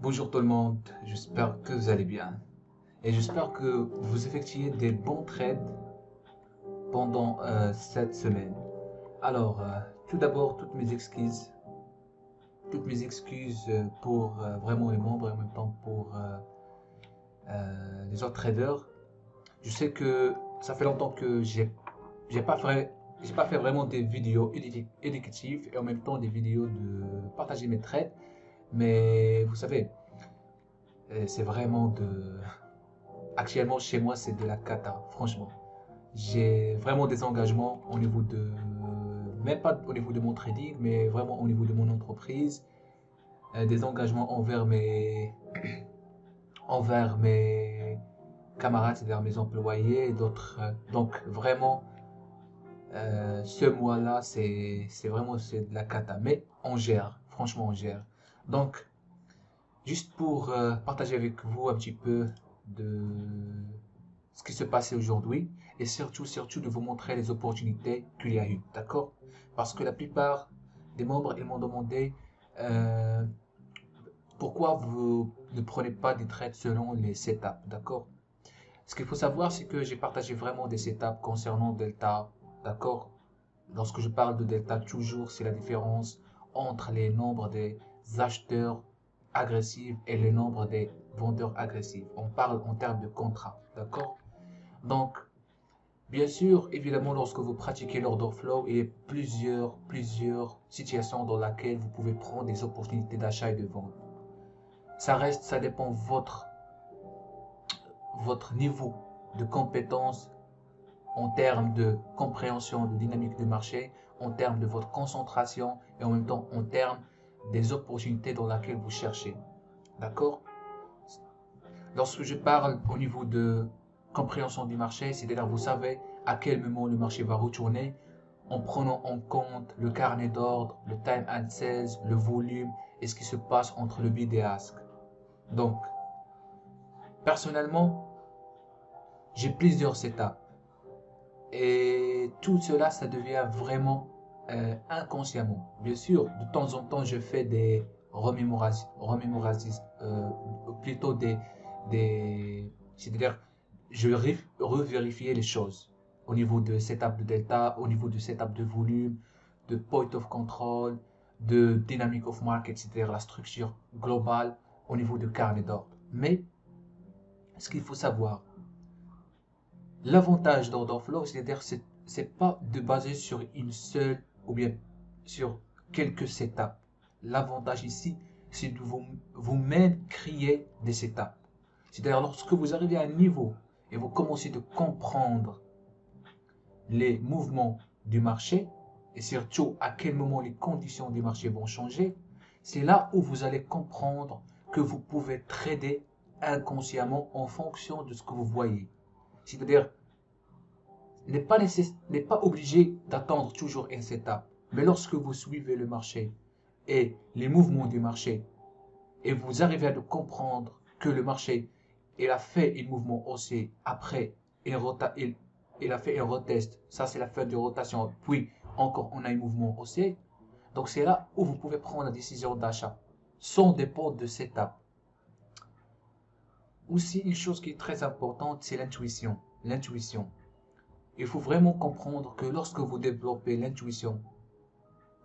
Bonjour tout le monde, j'espère que vous allez bien et j'espère que vous effectuez des bons trades pendant cette semaine. Alors, tout d'abord, toutes mes excuses pour vraiment les membres et en même temps pour les autres traders. Je sais que ça fait longtemps que j'ai pas fait vraiment des vidéos éducatives et en même temps des vidéos de partager mes trades, mais vous savez, c'est vraiment de actuellement, chez moi, c'est de la cata, franchement. J'ai vraiment des engagements au niveau de, même pas au niveau de mon trading, mais vraiment au niveau de mon entreprise, des engagements envers mes camarades, c'est-à-dire mes employés et d'autres. Donc vraiment, ce mois-là, c'est de la cata, mais on gère, franchement, on gère. Donc, juste pour partager avec vous un petit peu de ce qui se passait aujourd'hui et surtout de vous montrer les opportunités qu'il y a eu, d'accord? Parce que la plupart des membres, ils m'ont demandé euh, pourquoi vous ne prenez pas des trades selon les setups, d'accord? Ce qu'il faut savoir, c'est que j'ai partagé vraiment des setups concernant Delta, d'accord? Lorsque je parle de Delta, toujours, c'est la différence entre les nombres des acheteurs agressifs et le nombre des vendeurs agressifs. On parle en termes de contrat, d'accord? Donc, bien sûr, évidemment, lorsque vous pratiquez l'order flow, il y a plusieurs situations dans lesquelles vous pouvez prendre des opportunités d'achat et de vente. Ça dépend votre niveau de compétence en termes de compréhension de dynamique de marché, en termes de votre concentration et en même temps en termes des opportunités dans lesquelles vous cherchez. D'accord? Lorsque je parle au niveau de compréhension du marché, c'est-à-dire vous savez à quel moment le marché va retourner en prenant en compte le carnet d'ordre, le time and sales, le volume et ce qui se passe entre le bid et ask. Donc, personnellement, j'ai plusieurs setups et tout cela, ça devient vraiment inconsciemment. Bien sûr, de temps en temps, je fais des plutôt c'est-à-dire, je revérifier les choses au niveau de setup de delta, au niveau de setup de volume, de point of control, de dynamic of market, c'est-à-dire la structure globale au niveau de carnet d'ordre. Mais ce qu'il faut savoir, l'avantage d'order flow, c'est-à-dire c'est pas de baser sur une seule ou bien sur quelques setups. L'avantage ici, c'est de vous-même créer des setups. C'est-à-dire lorsque vous arrivez à un niveau et vous commencez de comprendre les mouvements du marché et surtout à quel moment les conditions du marché vont changer, c'est là où vous allez comprendre que vous pouvez trader inconsciemment en fonction de ce que vous voyez. C'est-à-dire, n'est pas obligé d'attendre toujours un setup. Mais lorsque vous suivez le marché et les mouvements du marché et vous arrivez à comprendre que le marché il a fait un mouvement haussier après il a fait un retest, ça c'est la fin de rotation, puis encore on a un mouvement haussier. Donc c'est là où vous pouvez prendre la décision d'achat sans dépendre de setup. Aussi une chose qui est très importante, c'est l'intuition. L'intuition. Il faut vraiment comprendre que lorsque vous développez l'intuition,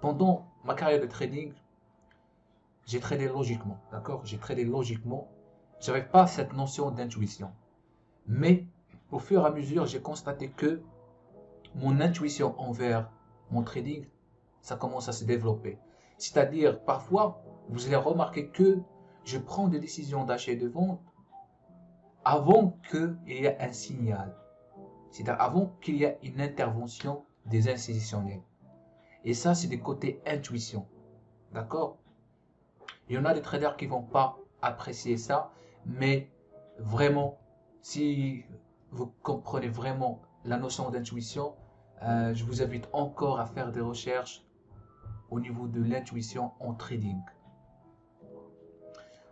pendant ma carrière de trading, j'ai tradé logiquement, d'accord? J'ai tradé logiquement. J'avais pas cette notion d'intuition. Mais au fur et à mesure, j'ai constaté que mon intuition envers mon trading, ça commence à se développer. C'est-à-dire, parfois, vous allez remarquer que je prends des décisions d'achat et de vente avant qu'il y ait un signal. C'est-à-dire avant qu'il y ait une intervention des institutionnels. Et ça, c'est des côtés intuition. D'accord? Il y en a des traders qui vont pas apprécier ça, mais vraiment, si vous comprenez vraiment la notion d'intuition, je vous invite encore à faire des recherches au niveau de l'intuition en trading.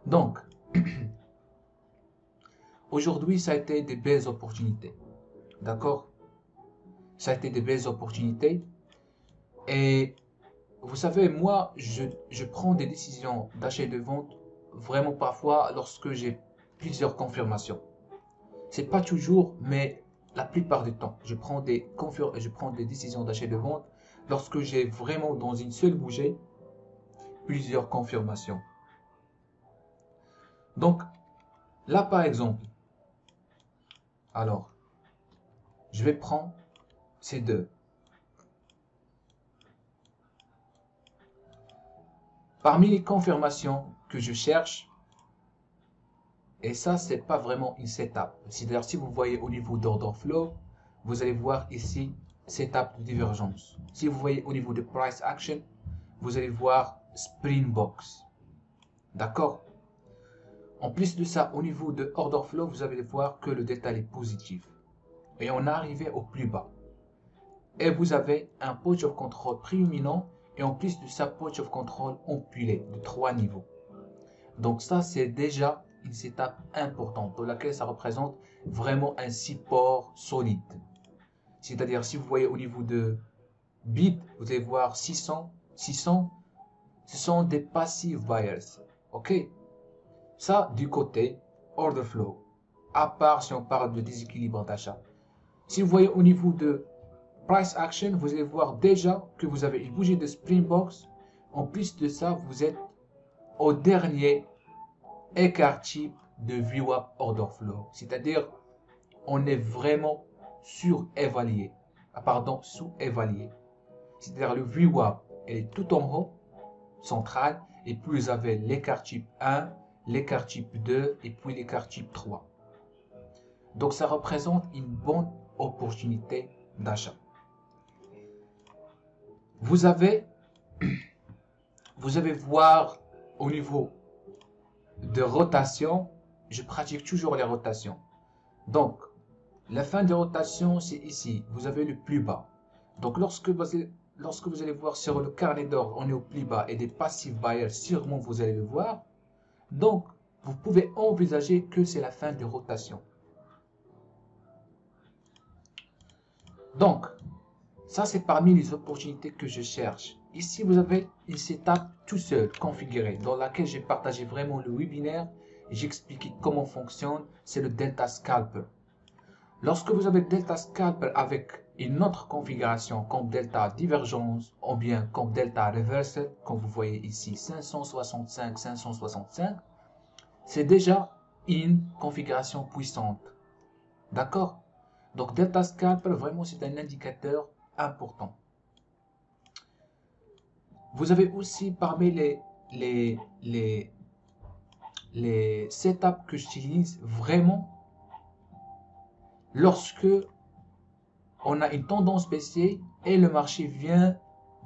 Donc, aujourd'hui, ça a été des belles opportunités. D'accord? Ça a été des belles opportunités. Et vous savez, moi, je prends des décisions d'achat et de vente vraiment parfois lorsque j'ai plusieurs confirmations. C'est pas toujours, mais la plupart du temps, je prends des décisions d'achat et de vente lorsque j'ai vraiment dans une seule bougie plusieurs confirmations. Donc, là par exemple, alors, je vais prendre ces deux. Parmi les confirmations que je cherche, et ça, c'est pas vraiment une setup. C'est-à-dire, si vous voyez au niveau d'order flow, vous allez voir ici setup de divergence. Si vous voyez au niveau de price action, vous allez voir Springbox. D'accord? En plus de ça, au niveau de order flow, vous allez voir que le détail est positif. Et on est arrivé au plus bas. Et vous avez un point of control prédominant et en plus de ça, point of control empilé de 3 niveaux. Donc ça, c'est déjà une étape importante dans laquelle ça représente vraiment un support solide. C'est-à-dire, si vous voyez au niveau de bid, vous allez voir 600, ce sont des passive buyers. Ok? Ça, du côté order flow, à part si on parle de déséquilibre d'achat. Si vous voyez au niveau de price action, vous allez voir déjà que vous avez une bougie de Springbox. En plus de ça, vous êtes au dernier écart type de VWAP order flow. C'est-à-dire, on est vraiment surévalué. Sous-évalué. C'est-à-dire, le VWAP est tout en haut, central, et puis vous avez l'écart type 1, l'écart type 2, et puis l'écart type 3. Donc, ça représente une bonne opportunité d'achat. Vous avez voir au niveau de rotation, je pratique toujours les rotations. Donc, la fin de rotation, c'est ici. Vous avez le plus bas. Donc, lorsque vous allez voir sur le carnet d'ordre, on est au plus bas et des passive buyers, sûrement vous allez le voir. Donc, vous pouvez envisager que c'est la fin de rotation. Donc, ça, c'est parmi les opportunités que je cherche. Ici, vous avez une setup tout seul, configurée, dans laquelle j'ai partagé vraiment le webinaire et j'ai expliqué comment fonctionne. C'est le Delta Scalper. Lorsque vous avez Delta Scalper avec une autre configuration comme Delta Divergence ou bien comme Delta Reversal, comme vous voyez ici 565, 565, c'est déjà une configuration puissante. D'accord? Donc Delta Scalper, vraiment, c'est un indicateur important. Vous avez aussi parmi les setups que j'utilise vraiment lorsque on a une tendance baissière et le marché vient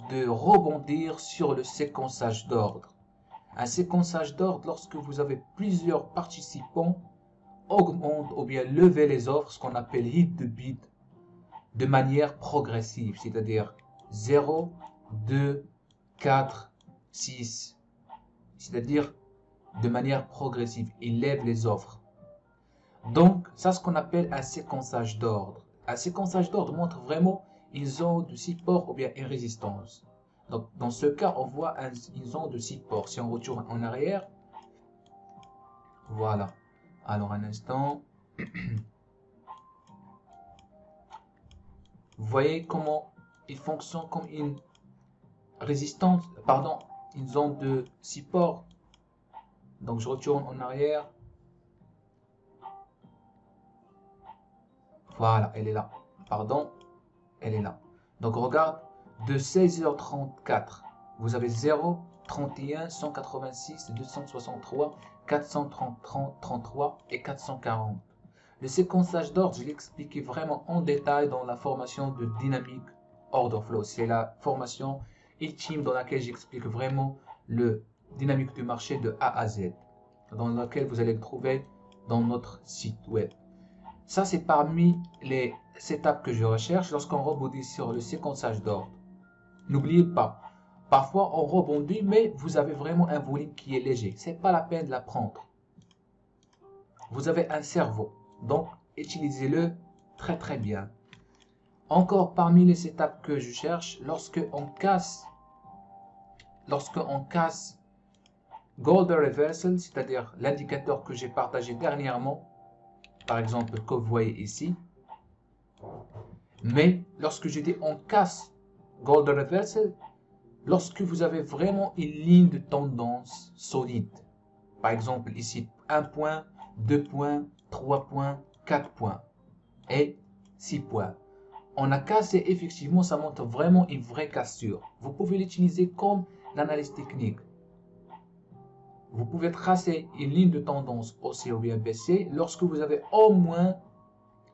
de rebondir sur le séquençage d'ordre. Un séquençage d'ordre, lorsque vous avez plusieurs participants, augmente ou bien lever les offres, ce qu'on appelle hit de bid, de manière progressive, c'est-à-dire 0, 2, 4, 6, c'est-à-dire de manière progressive, il lève les offres. Donc, ça, ce qu'on appelle un séquençage d'ordre. Un séquençage d'ordre montre vraiment une zone de support ou bien une résistance. Donc, dans ce cas, on voit une zone de support. Si on retourne en arrière, voilà. Alors, un instant. Vous voyez comment il fonctionne comme une résistance, pardon, une zone de support. Donc, je retourne en arrière. Voilà, elle est là. Pardon, elle est là. Donc, regarde, de 16h34, vous avez 0, 31, 186, 263, 433 et 440. Le séquençage d'ordre, je l'ai expliqué vraiment en détail dans la formation de Dynamic Order Flow. C'est la formation ultime dans laquelle j'explique vraiment le dynamique du marché de A à Z, dans laquelle vous allez le trouver dans notre site web. Ça, c'est parmi les setups que je recherche lorsqu'on rebondit sur le séquençage d'ordre. N'oubliez pas, parfois on rebondit, mais vous avez vraiment un volume qui est léger. C'est pas la peine de la prendre. Vous avez un cerveau, donc utilisez-le très très bien. Encore parmi les setups que je cherche, lorsqu'on casse Golden Reversal, c'est-à-dire l'indicateur que j'ai partagé dernièrement, par exemple, que vous voyez ici. Mais lorsque je dis on casse Golden Reversal, lorsque vous avez vraiment une ligne de tendance solide, par exemple ici 1 point, 2 points, 3 points, 4 points et 6 points. On a cassé, effectivement, ça montre vraiment une vraie cassure. Vous pouvez l'utiliser comme l'analyse technique. Vous pouvez tracer une ligne de tendance haussière ou bien baissière lorsque vous avez au moins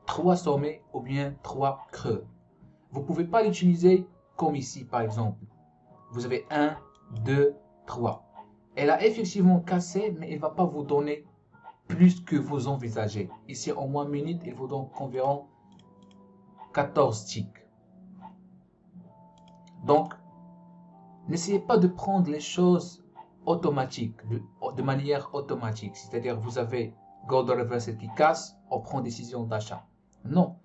3 sommets ou bien 3 creux. Vous ne pouvez pas l'utiliser comme ici, par exemple. Vous avez 1, 2, 3. Elle a effectivement cassé, mais elle ne va pas vous donner plus que vous envisagez. Ici, en moins minute, il vous donne environ 14 ticks. Donc, n'essayez pas de prendre les choses automatiques, de manière automatique. C'est-à-dire, vous avez Golden Reversal qui casse, on prend décision d'achat. Non.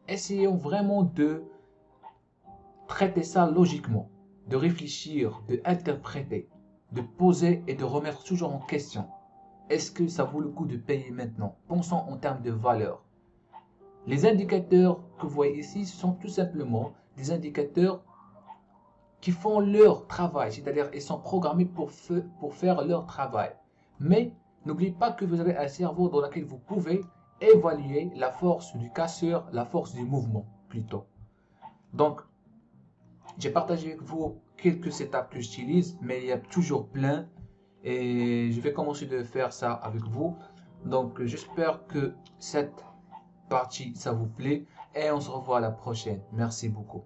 Essayons vraiment de traiter ça logiquement, de réfléchir, de interpréter, de poser et de remettre toujours en question. Est-ce que ça vaut le coup de payer maintenant? Pensons en termes de valeur. Les indicateurs que vous voyez ici sont tout simplement des indicateurs qui font leur travail, c'est-à-dire ils sont programmés pour faire leur travail. Mais n'oubliez pas que vous avez un cerveau dans lequel vous pouvez évaluer la force du casseur, la force du mouvement plutôt. Donc, j'ai partagé avec vous quelques setups que j'utilise, mais il y a toujours plein et je vais commencer de faire ça avec vous. Donc, j'espère que cette partie, ça vous plaît et on se revoit à la prochaine. Merci beaucoup.